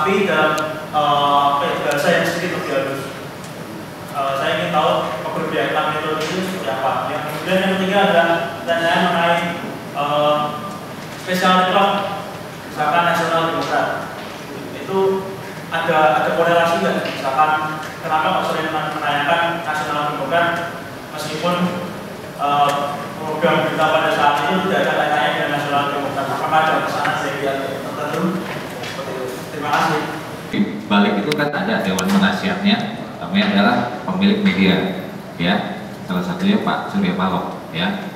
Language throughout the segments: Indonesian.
tapi dalam bahasa yang sedikit lebih halus. Saya ingin tahu keberpihakan metode itu seperti apa. Yang kemudian yang ketiga adalah pertanyaan mengenai spesial club, misalkan Nasional Demokrat. Itu ada korelasi nggak? Misalkan kenapa Pak sering menanyakan Nasional Demokrat meskipun program kita pada saat itu tidak ada kaitannya dengan Nasional Demokrat. Apakah ada pesanan dari tertentu? Terima kasih. Balik itu kan ada Dewan Penasihatnya, namanya adalah pemilik media, ya. Salah satunya Pak Surya Paloh, ya.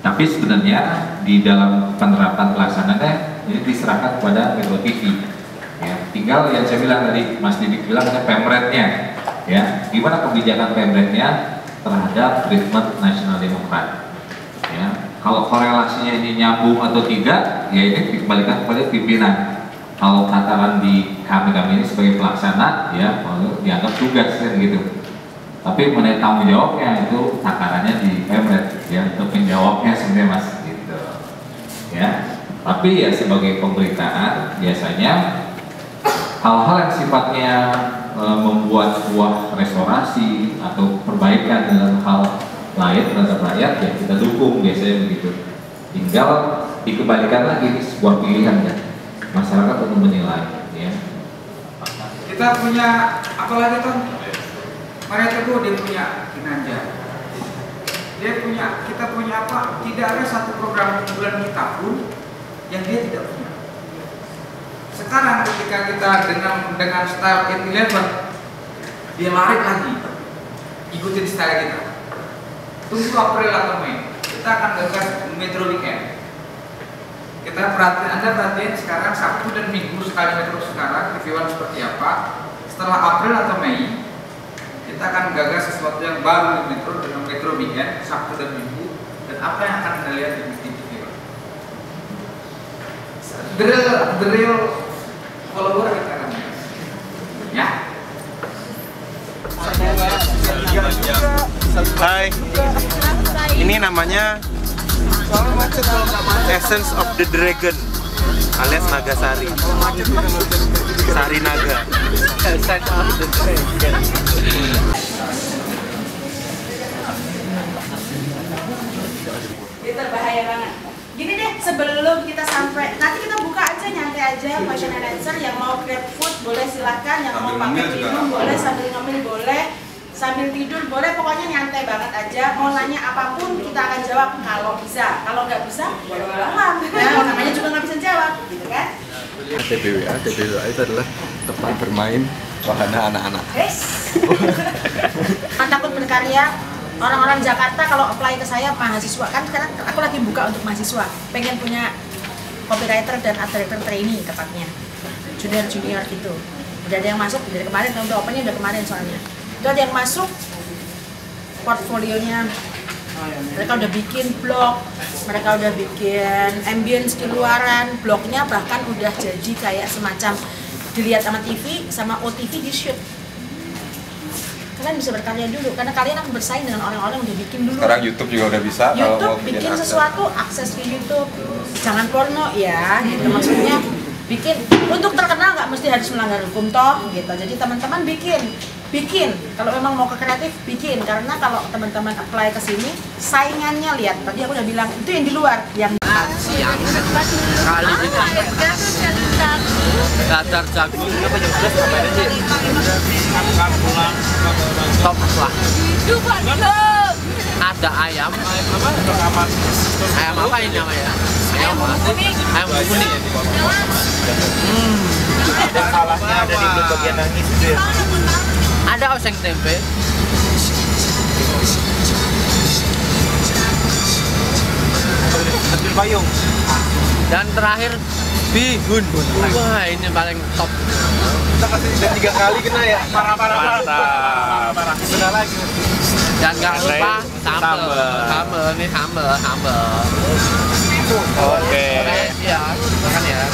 Tapi sebenarnya di dalam penerapan pelaksanaannya ini diserahkan kepada Metro TV, ya. Tinggal yang saya bilang tadi, Mas Didik bilang ada pemretnya, ya. Gimana kebijakan pemretnya terhadap treatment Nasional Demokrat, ya. Kalau korelasinya ini nyambung atau tidak, ya ini dikembalikan kepada pimpinan. Kalau tataran di kami ini sebagai pelaksana, ya kalau dianggap tugas kan gitu. Tapi mengenai tanggung jawabnya itu takarannya di Pemret, ya untuk menjawabnya sebenarnya Mas gitu, ya. Tapi ya sebagai pemberitaan biasanya hal-hal yang sifatnya membuat sebuah restorasi atau perbaikan dalam hal lain terhadap rakyat ya kita dukung biasanya begitu. Tinggal dikembalikan lagi ini sebuah pilihan kan masyarakat untuk menilai, ya. Kita punya apalagi kan Maria Teguh, dia punya Kinanja, kita punya apa? Tidak ada satu program unggulan kita pun yang dia tidak punya. Sekarang ketika kita dengan style 811 dia lari lagi ikutin style kita. Tunggu April atau Mei kita akan gagas Metro Weekend. Anda perhatiin sekarang Sabtu dan Minggu sekali Metro sekarang TV One seperti apa. Setelah April atau Mei kita akan gagas sesuatu yang baru di Metro dengan Metro Weekend Sabtu dan Minggu. Dan apa yang akan Anda lihat di TV One? Drill follower kita akan lihat, ya. Hai, ini namanya Essence of the Dragon alias Nagasari, Sari Naga. Essence of the Dragon. Ini berbahaya banget. Gini deh, sebelum kita sampai, nanti kita buka aja, nyantai aja, question and answer. Yang mau grab food boleh silahkan, yang mau pakai minum boleh, sambil ngemil boleh, sambil tidur boleh, pokoknya nyantai banget aja. Mau nanya apapun kita akan jawab kalau bisa. Kalau nggak bisa, ya udah. Nah, namanya juga nggak bisa jawab, gitu kan? TBWA itu adalah tempat bermain wahana anak-anak. Yes. Takut berkarya. Orang-orang Jakarta kalau apply ke saya mahasiswa, kan sekarang aku lagi buka untuk mahasiswa, pengen punya copywriter dan art director trainee tepatnya, junior gitu. Udah ada yang masuk dari kemarin, udah opennya udah kemarin soalnya. Itu ada yang masuk, portfolionya mereka udah bikin blog, mereka udah bikin ambience di luaran, blognya bahkan udah jadi kayak semacam dilihat sama TV, sama OTV di shoot. Kalian bisa berkarya dulu, karena kalian akan bersaing dengan orang-orang yang udah bikin dulu. Sekarang YouTube juga udah bisa. YouTube kalau mau bikin sesuatu, akses ke YouTube, jangan porno ya, gitu maksudnya. Bikin, untuk terkenal nggak mesti harus melanggar hukum toh, gitu. Jadi teman-teman bikin. Kalau memang mau ke kreatif, bikin. Karena kalau teman-teman apply ke sini, saingannya lihat. Tadi aku udah bilang itu yang di luar, yang siang kali ini dadar jagung top lah. Ada ayam apa ini namanya? Ayam kuning. Salahnya ada di bagian nangis itu ya. Ada oseng tempe. Ambil payung. Dan terakhir bihun. Wah, ini paling top. Kita kasih udah 3 kali kena ya. Parah. Benar lagi. Dan nggak lupa sambal. Ini sambal. Oke. Ya, makan ya.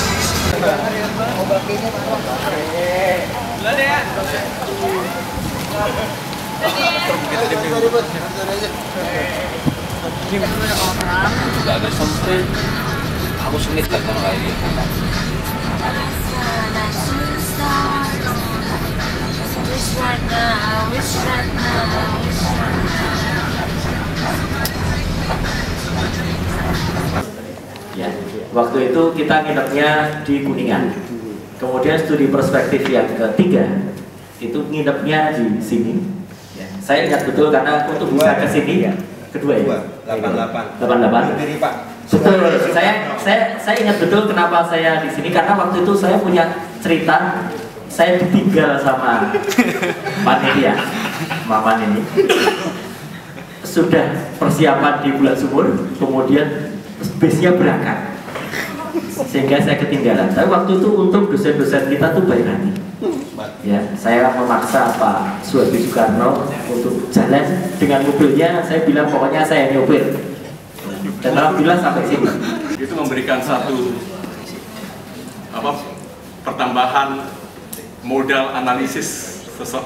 Gak ada sampai aku sengit kan kayak gitu. Ya, waktu itu kita nginepnya di Kuningan. Kemudian studi perspektif yang ketiga itu nginepnya di sini. Ya, saya ingat betul karena untuk bisa ke sini kedua ya. 88. Betul. Saya ingat betul kenapa saya di sini karena waktu itu saya punya cerita saya ditinggal sama panitia Maman ini. Sudah persiapan di bulan sumur, kemudian bisnya berangkat sehingga saya ketinggalan. Tapi waktu itu untuk dosen-dosen kita tuh baik hati. Ya, saya memaksa Pak Suhardi Soekarno untuk jalan dengan mobilnya. Saya bilang pokoknya saya nyopir. Dan alhamdulillah sampai sini. Itu memberikan satu pertambahan modal analisis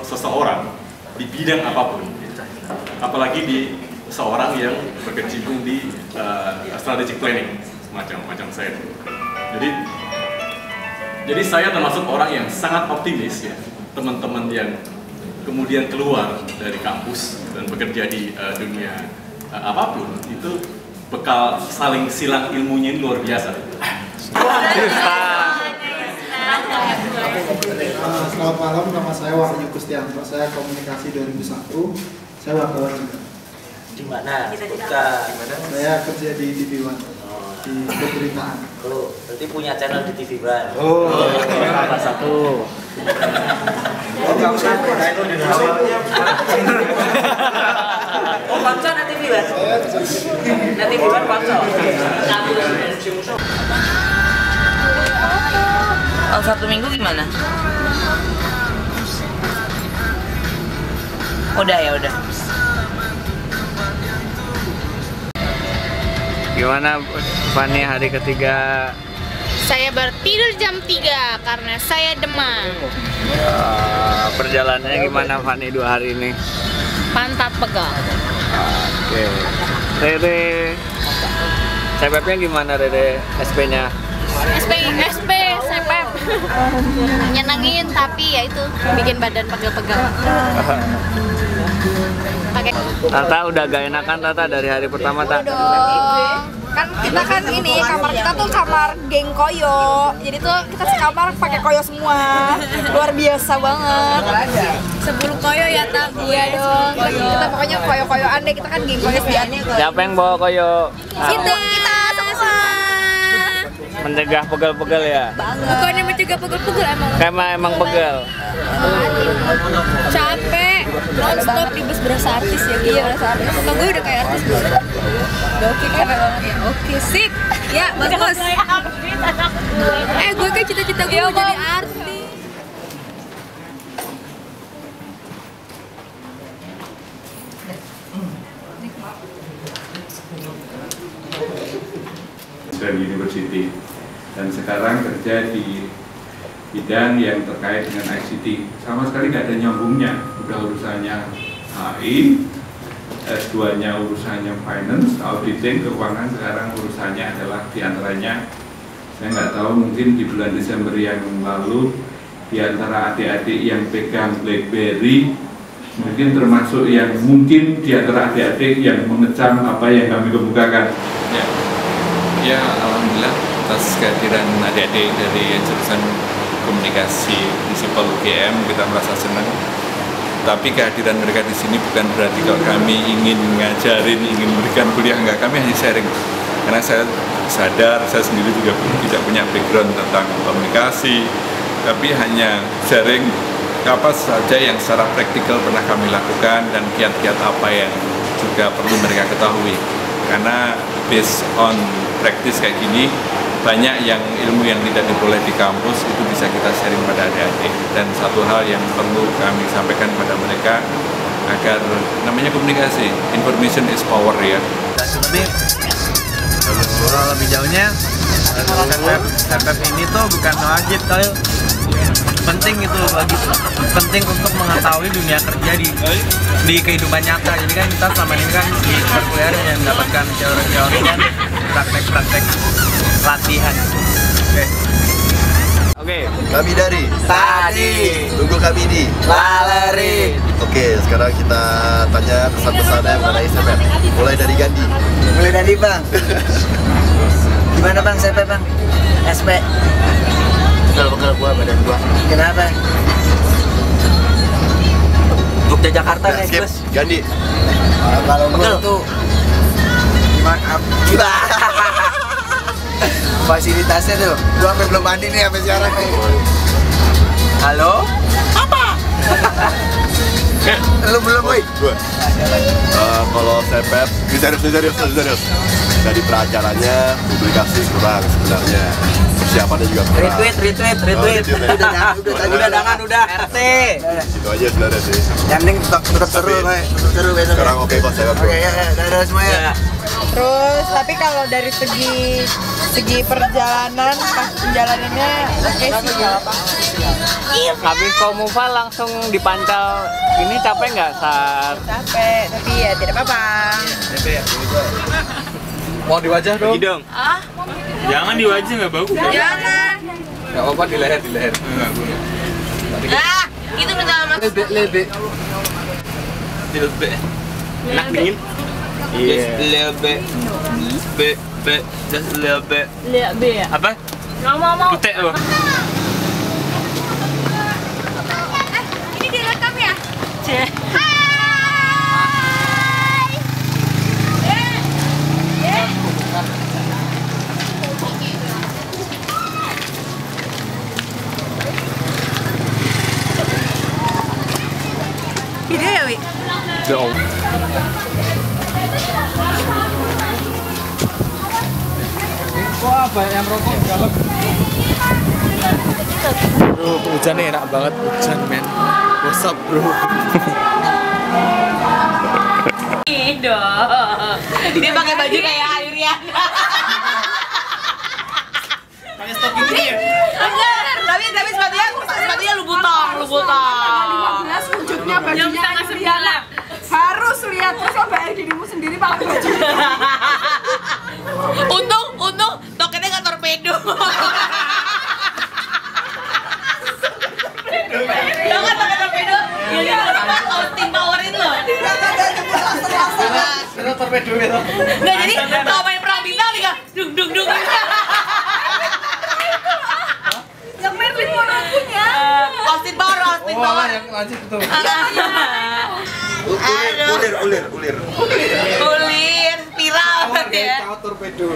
seseorang di bidang apapun. Apalagi di seorang yang berkecimpung di strategic planning macam saya. Jadi saya termasuk orang yang sangat optimis ya, teman-teman yang kemudian keluar dari kampus dan bekerja di dunia apapun itu bekal saling silang ilmunya ini luar biasa. Selamat malam, nama saya Wahyu Kustianto, saya komunikasi 2001, saya wartawan juga. Di mana? Saya kerja di TV One, di pemberitaan. Oh, berarti punya channel di TV One. Oh, apa satu? Oh, nggak usah, itu di Oh, Panco na TV One? Na TV One Panco? Oh, Sabtu Minggu gimana? Udah ya, udah. Gimana Fani hari ketiga? Saya bertidur jam 3 karena saya demam. Perjalanannya gimana Fani 2 hari ini? Pantat pegal. Oke. Rere, CPP-nya gimana Rere? SP-nya? SP, CPP. Nyenengin tapi ya itu bikin badan pegel-pegel. Pakai. Tata udah gak enakan Tata dari hari pertama tak? Kan kita kan ini kamar kita tuh kamar geng koyo, jadi tuh kita sekamar pakai koyo semua, luar biasa banget. 10 koyo ya tak? Iya dong, kita pokoknya koyo-koyoan deh, kita kan geng koyo sediannya. Siapa yang bawa koyo? Kita semua. Mencegah pegel-pegel ya? Bukannya mencegah pegel-pegel Emang pegel. Capek, non-stop di bus berasa artis ya. Iya, berasa artis. Kalau gue udah kayak artis belum? Udah oke kan? Ya, oke, sip. Ya, bagus. Gue kan cita-cita gue mau jadi artis. Dari University dan sekarang kerja di bidang yang terkait dengan ICT, sama sekali nggak ada nyambungnya. Udah urusannya HI, S2-nya urusannya finance, auditing, keuangan, sekarang urusannya adalah diantaranya, saya nggak tahu, mungkin di bulan Desember yang lalu diantara adik-adik yang pegang BlackBerry mungkin termasuk yang mungkin diantara adik-adik yang mengecam apa yang kami kemukakan. Ya, alhamdulillah atas kehadiran adik-adik dari jurusan komunikasi Visipol UGM kita merasa senang. Tapi kehadiran mereka di sini bukan berarti kalau kami ingin ngajarin, ingin memberikan kuliah, enggak, kami hanya sharing. Karena saya sadar saya sendiri juga tidak punya background tentang komunikasi, tapi hanya sharing apa saja yang secara praktikal pernah kami lakukan dan kiat-kiat apa yang juga perlu mereka ketahui. Karena based on praktis kayak gini, banyak yang ilmu yang tidak diperoleh di kampus itu bisa kita sharing pada adik-adik. Dan satu hal yang perlu kami sampaikan pada mereka agar namanya komunikasi, information is power ya. Tapi kalau lebih jauhnya, SPP ini tuh bukan wajib kali, penting itu penting untuk mengetahui dunia kerja di kehidupan nyata. Jadi kan kita selama ini kan di perkuliahan yang mendapatkan teori-teori dan praktek-praktek latihan. Oke, Oke. Kami dari Tadi. Tunggu kami di Valeri. Oke, sekarang kita tanya kesan-kesannya mengenai SPM. Mulai dari Gandhi. Mulai dari Bang. Gimana Bang SP Bang? SP. Bekal gua, badan gua. Kenapa? Jogja Jakarta Nah, nih skip. Gus. Gandhi. Kalau gua tuh gimana? Fasilitasnya tuh, gua sampai belum mandi nih sampai sekarang nih. Halo? Apa? Lu belum, boy? Gua. Kalau SPM, serius. Dari peracaranya, publikasi kurang sebenarnya. Persiapannya juga kurang. Retweet. Udah. RT. Itu aja sebenarnya sih. Yang penting tetap seru, Pak. Tetap seru besok. Sekarang oke kok saya. Oke, ya, dadah semuanya. Terus tapi kalau dari segi perjalanan pas penjalanannya oke sih nggak apa. Habis Komuva langsung dipancal. Ini capek nggak saat? Capek tapi ya tidak apa-apa. Mau di wajah dong? Dong. Ah? Jangan di wajah, nggak bagus. Jangan. Nggak apa-apa di leher. Ah, itu pertama. Lebih. Enak dingin. Just a little bit. Just a little bit. Lihat B ya? Apa? Nggak mau. Putek loh. Ini direkam ya? Video ya, Wi? Jauh. Kok apa yang rokok dalam? Bro, hujannya enak banget, hujan men. What's up bro? Dia pakai baju kayak Ayriana. Pakai stocking gini ya? Tapi sepatunya lu butong. 15 wujudnya bajunya Ayriana. Harus lihat terus lo bayar dirimu sendiri pakai baju. Untung toketnya nggak torpedo. Tahu kan toket torpedo? Ini Austin Powerin loh. Itu torpedo itu. Nggak, jadi kalau main perang bintang nih kan dung. Yang Merlin Monroe punya. Austin Power. Oh, yang lanjut itu. Ulir. Ulir, spiral ya. Torpedo.